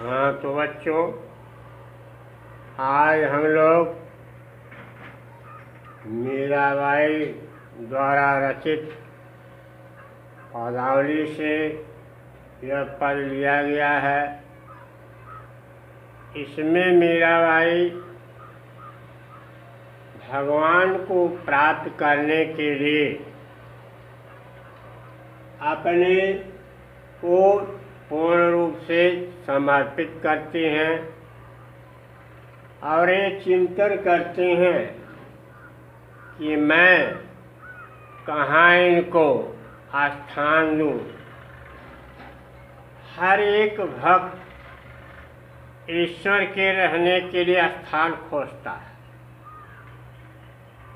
हाँ तो बच्चों, आज हम लोग मीराबाई द्वारा रचित पदावली से यह पद लिया गया है। इसमें मीराबाई भगवान को प्राप्त करने के लिए अपने को पूर्ण रूप से समर्पित करती हैं और ये चिंतन करते हैं कि मैं कहाँ इनको स्थान दूँ। हर एक भक्त ईश्वर के रहने के लिए स्थान खोजता है,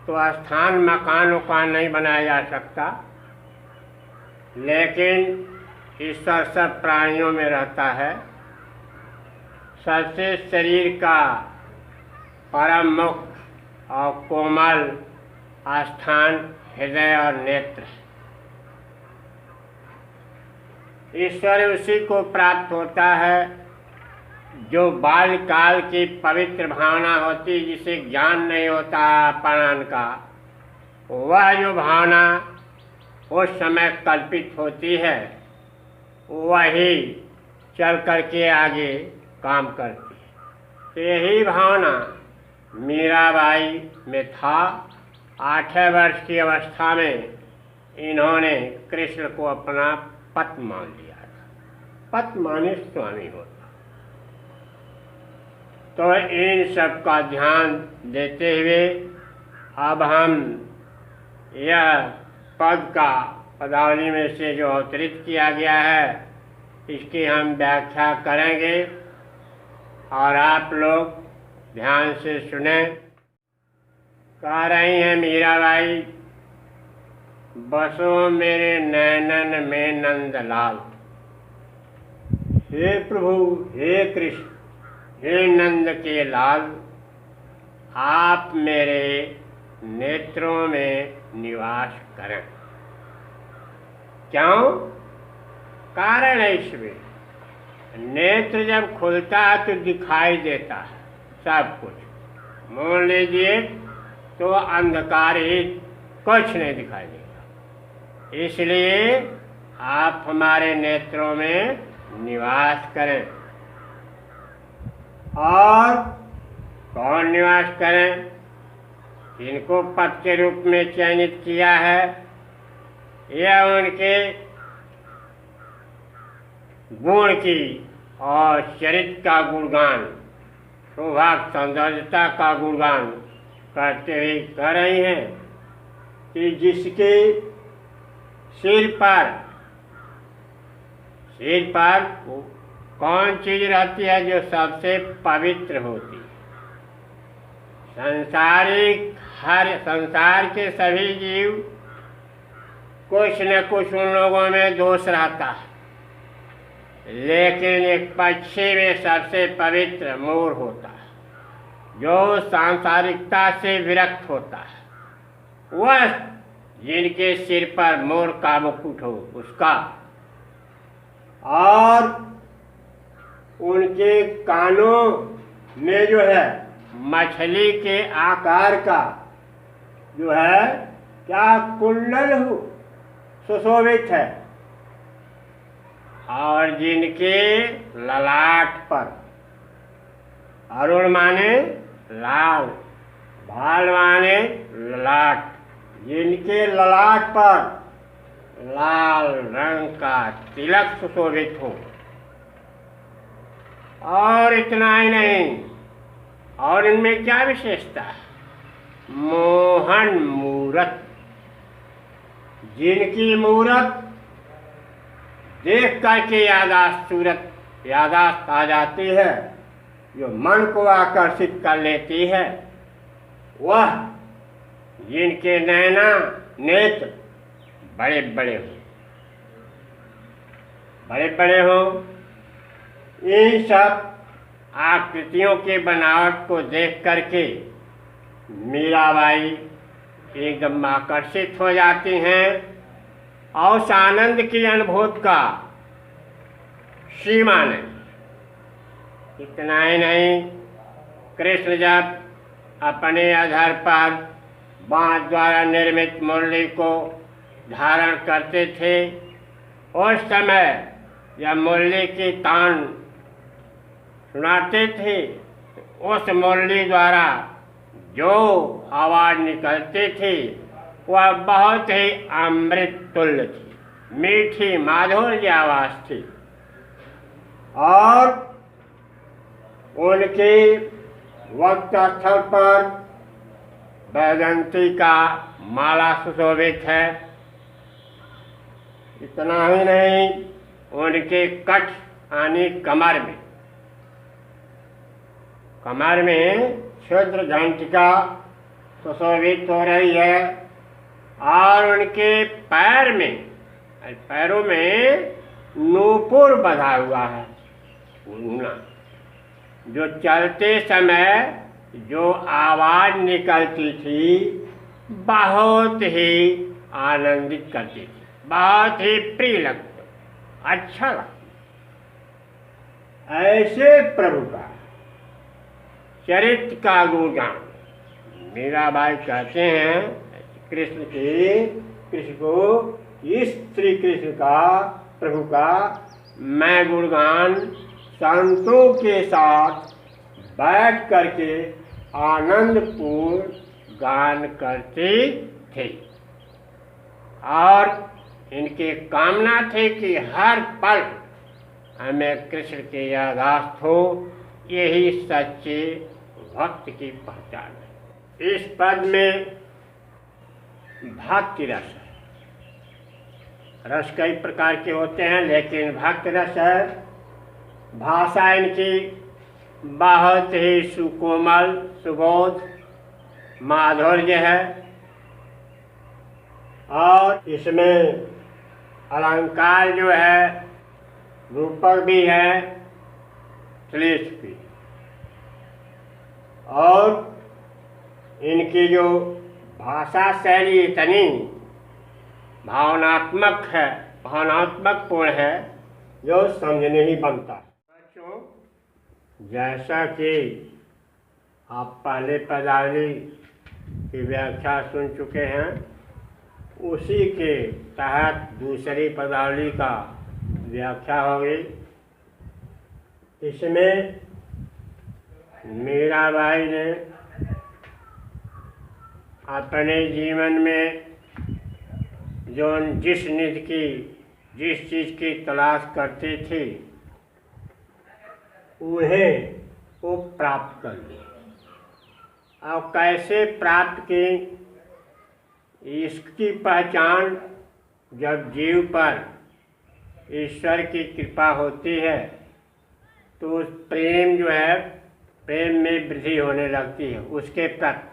तो स्थान मकान उकान नहीं बनाया जा सकता, लेकिन ईश्वर सब प्राणियों में रहता है। सबसे शरीर का परम मुक्त और कोमल स्थान हृदय और नेत्र है। ईश्वर उसी को प्राप्त होता है जो बाल्यकाल की पवित्र भावना होती, जिसे ज्ञान नहीं होता अपमान का। वह जो भावना उस समय कल्पित होती है, वही चल करके आगे काम करती है। तो यही भावना मीराबाई में था। 8 वर्ष की अवस्था में इन्होंने कृष्ण को अपना पति मान लिया था। पति माने स्वामी होता। तो इन सब का ध्यान देते हुए अब हम यह पद का पदावली में से जो अवतरित किया गया है, इसकी हम व्याख्या करेंगे और आप लोग ध्यान से सुने। कह रही हैं मीराबाई, बसो मेरे नैनन में नंदलाल। हे प्रभु, हे कृष्ण, हे नंद के लाल, आप मेरे नेत्रों में निवास करें। क्यों? कारण है इसमें। नेत्र जब खुलता है तो दिखाई देता है सब कुछ। मान लीजिए तो अंधकार ही कुछ नहीं दिखाई देगा। इसलिए आप हमारे नेत्रों में निवास करें। और कौन निवास करें? इनको पद के रूप में चयनित किया है। यह उनके गुण की और चरित्र का गुणगान, शोभा सौंदर्यता का गुणगान करते हुए कह रही हैं कि जिसके सिर पर कौन चीज रहती है जो सबसे पवित्र होती है। संसार के सभी जीव कुछ न कुछ उन लोगों में दोष रहता है, लेकिन एक पक्षी में सबसे पवित्र मोर होता है, जो सांसारिकता से विरक्त होता है। वह जिनके सिर पर मोर का मुकुट हो उसका, और उनके कानों में जो है मछली के आकार का जो है क्या कुंडल हो सुशोभित है। और जिनके ललाट पर, अरुण माने लाल, भाल माने ललाट, जिनके ललाट पर लाल रंग का तिलक सुशोभित हो। और इतना ही नहीं, और इनमें क्या विशेषता है? मोहन मूरत, जिनकी मूरत देख करके यादाश्त आ जाती है, जो मन को आकर्षित कर लेती है। वह जिनके नेत्र बड़े बड़े हो। इन सब आकृतियों के बनावट को देख करके मीराबाई एकदम आकर्षित हो जाती हैं और उस आनंद की अनुभूति का सीमा नहीं। इतना ही नहीं, कृष्ण जब अपने अधर पर बांस द्वारा निर्मित मुरली को धारण करते थे, उस समय जब मुरली की तान सुनाते थे, उस मुरली द्वारा जो आवाज़ निकलती थी वह बहुत ही अमृत तुल्य थी, मीठी माधुर्य आवाज़ थी। और उनके वक्त स्थल पर बैजंती का माला सुशोभित है। इतना ही नहीं, उनके कठ यानी कमर में क्षुद्र घंटिका सुशोभित हो रही है। और उनके पैरों में नूपुर बंधा हुआ है, जो चलते समय जो आवाज़ निकलती थी बहुत ही आनंदित करती थी, बहुत ही प्रिय लगती, अच्छा लगता। ऐसे प्रभु का चरित्र का गुणगान मीराबाई कहते हैं। कृष्ण को, इस श्री कृष्ण का, प्रभु का मैं गुणगान संतों के साथ बैठ करके आनंदपूर्ण गान करते थे। और इनके कामना थे कि हर पल हमें कृष्ण के यादाश्त हो। यही सच्चे भक्त की पहचान है। इस पद में भक्ति रस है। रस कई प्रकार के होते हैं, लेकिन भक्त रस है। भाषा इनकी बहुत ही सुकोमल, सुबोध, माधुर्य है। और इसमें अलंकार जो है रूपक भी है, श्लेष भी। और इनकी जो भाषा शैली इतनी भावनात्मक पूर्ण है, जो समझने ही बनता है। जैसा कि आप पहले पदावली की व्याख्या सुन चुके हैं, उसी के तहत दूसरी पदावली का व्याख्या होगी। इसमें मीराबाई ने अपने जीवन में जिस चीज़ की तलाश करती थी उन्हें वो प्राप्त कर लिया। और कैसे प्राप्त की, इसकी पहचान जब जीव पर ईश्वर की कृपा होती है तो उस प्रेम जो है, प्रेम में वृद्धि होने लगती है उसके प्रति।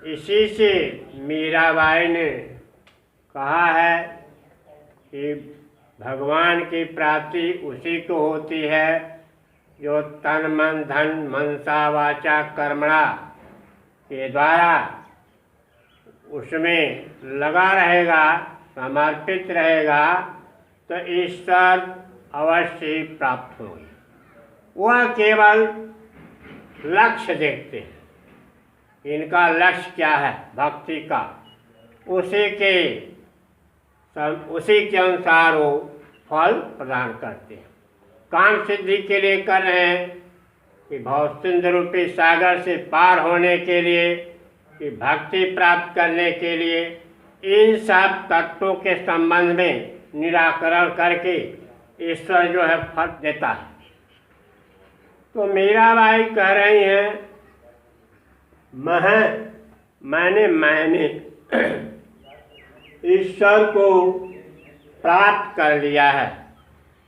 इसी से मीराबाई ने कहा है कि भगवान की प्राप्ति उसी को होती है जो तन मन धन मनसा वाचा कर्मणा के द्वारा उसमें लगा रहेगा, समर्पित रहेगा, तो ईश्वर अवश्य ही प्राप्त होगी। वह केवल लक्ष्य देखते हैं, इनका लक्ष्य क्या है भक्ति का, उसी के अनुसार वो फल प्रदान करते हैं। काम सिद्धि के लिए कर रहे हैं कि भव सिंधु रूपी सागर से पार होने के लिए, कि भक्ति प्राप्त करने के लिए, इन सब तत्वों के संबंध में निराकरण करके ईश्वर जो है फल देता है। तो मीराबाई कह रही हैं, मैंने ईश्वर को प्राप्त कर लिया है।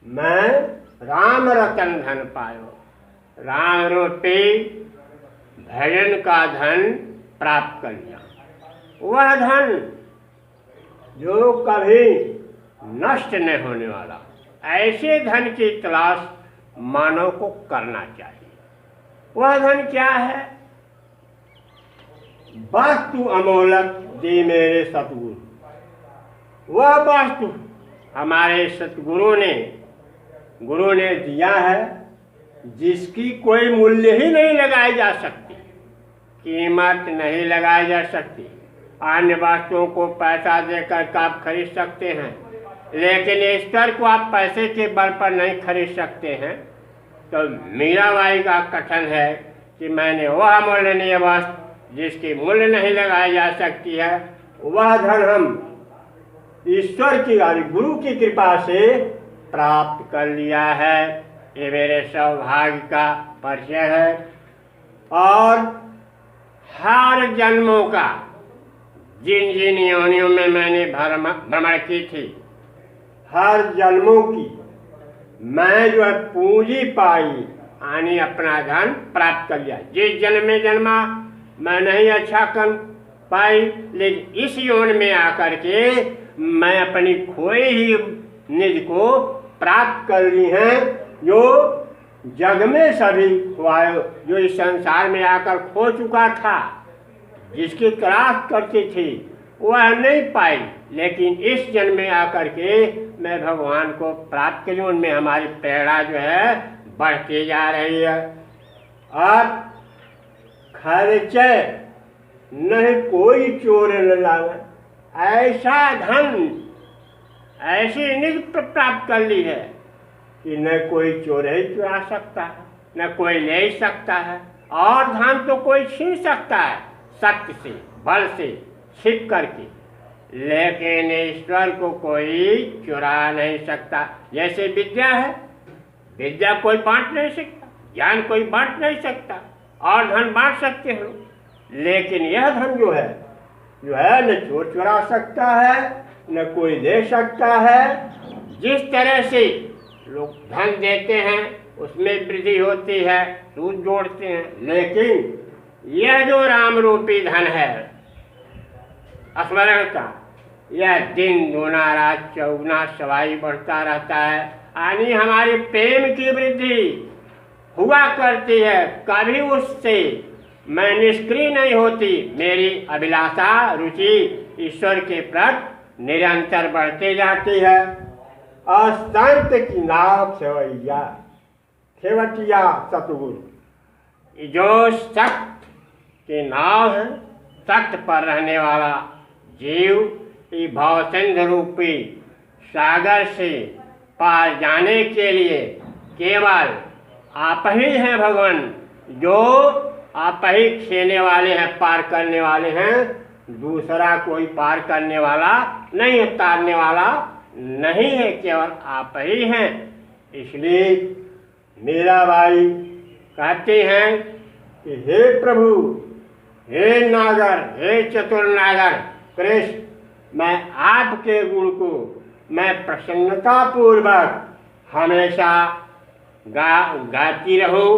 मैं राम रतन धन पायो, राम रूपी भजन का धन प्राप्त कर लिया। वह धन जो कभी नष्ट नहीं होने वाला, ऐसे धन की तलाश मानव को करना चाहिए। वह धन क्या है? वस्तु अमोलक दे मेरे सतगुरु। वह वस्तु हमारे सतगुरु ने गुरु ने दिया है, जिसकी कोई मूल्य ही नहीं लगाई जा सकती, कीमत नहीं लगाई जा सकती। अन्य वस्तुओं को पैसा देकर आप खरीद सकते हैं, लेकिन ईश्वर को आप पैसे के बल पर नहीं खरीद सकते हैं। तो मीराबाई का कथन है कि मैंने वह अमूल्यनीय वस्तु जिसकी मूल्य नहीं लगाई जा सकती है, वह धन हम ईश्वर की गुरु की कृपा से प्राप्त कर लिया है। ये मेरे सौभाग्य का परिचय है। और हर जन्मों का, जिन जिन योनियों में मैंने भ्रमण की थी, हर जन्मों की मैं जो है पूंजी पाई, यानी अपना धन प्राप्त कर लिया। जिस जन्म में जन्मा मैं नहीं अच्छा कर पाई, लेकिन इस योन में आकर के मैं अपनी खोई ही निज को प्राप्त कर ली हैं, जो जग में सभी जो इस संसार में आकर खो चुका था, जिसकी तलाश करती थी वह नहीं पाई, लेकिन इस जन्म में आकर के मैं भगवान को प्राप्त करूं। उनमें हमारी प्रेरणा जो है बढ़ती जा रही है। अब खर्चे नहीं कोई चोर न लावे, ऐसा धन, ऐसी निज प्राप्त कर ली है कि न कोई चोर ही चुरा सकता है, न कोई ले सकता है, और धन तो कोई छीन सकता है शक्ति से, बल से, छिप करके, लेकिन ईश्वर को कोई चुरा नहीं सकता। जैसे विद्या है, विद्या कोई बांट नहीं सकता, ज्ञान कोई बांट नहीं सकता, और धन बांट सकते हो, लेकिन यह धन जो है न चोर चुरा सकता है, न कोई दे सकता है। जिस तरह से लोग धन देते हैं उसमें वृद्धि होती है, सूद जोड़ते हैं, लेकिन यह जो राम रूपी धन है स्मरण का, यह दिन दूना रात चौगुना सवाई बढ़ता रहता है। यानी हमारे प्रेम की वृद्धि हुआ करती है, कभी उससे मैं निष्क्रिय नहीं होती। मेरी अभिलाषा, रुचि ईश्वर के प्रति निरंतर बढ़ती जाती है। असंत की नाव खेवैया, खेवटिया सतगुरु, जो सख्त की नाव है, सख्त पर रहने वाला जीव, ये भवसिंधु रूपी सागर से पार जाने के लिए केवल आप ही हैं भगवान, जो आप ही खेने वाले हैं, पार करने वाले हैं। दूसरा कोई पार करने वाला नहीं है, तारने वाला नहीं है, केवल आप ही हैं। इसलिए मीराबाई कहती हैं कि हे प्रभु, हे नागर, हे चतुर नागर कृष्ण, मैं आपके गुण को मैं प्रसन्नता पूर्वक हमेशा गाती रहूं,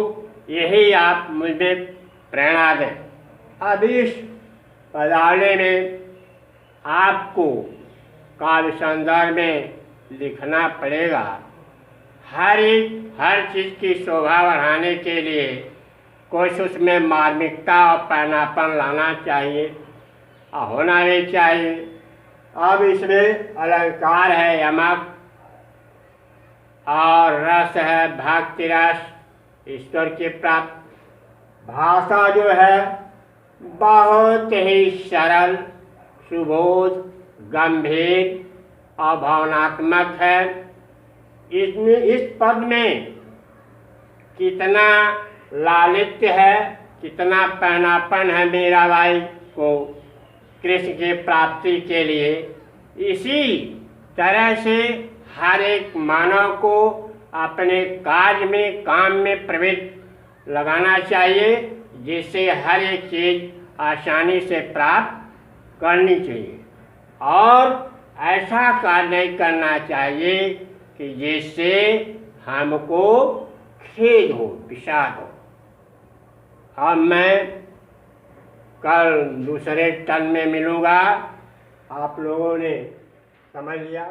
यही आप मुझे प्रेरणा दें। अब इस पदार्थ में आपको काव्य संदर्भ में लिखना पड़ेगा। हर चीज़ की शोभा बढ़ाने के लिए कुछ उसमें मार्मिकता और पैनापन लाना चाहिए और होना भी चाहिए। अब इसमें अलंकार है यमक, और रस है भक्ति रस, ईश्वर के प्राप्त। भाषा जो है बहुत ही सरल, सुबोध, गंभीर और भावनात्मक है। इसमें इस पद में कितना लालित्य है, कितना पैनापन है मीराबाई को कृष्ण की प्राप्ति के लिए। इसी तरह से हर एक मानव को अपने कार्य में, काम में प्रवृत्त लगाना चाहिए, जिससे हर एक चीज़ आसानी से प्राप्त करनी चाहिए। और ऐसा कार्य नहीं करना चाहिए कि जिससे हमको खेद हो, विषाद हो। अब मैं कल दूसरे टर्न में मिलूँगा। आप लोगों ने समझ लिया।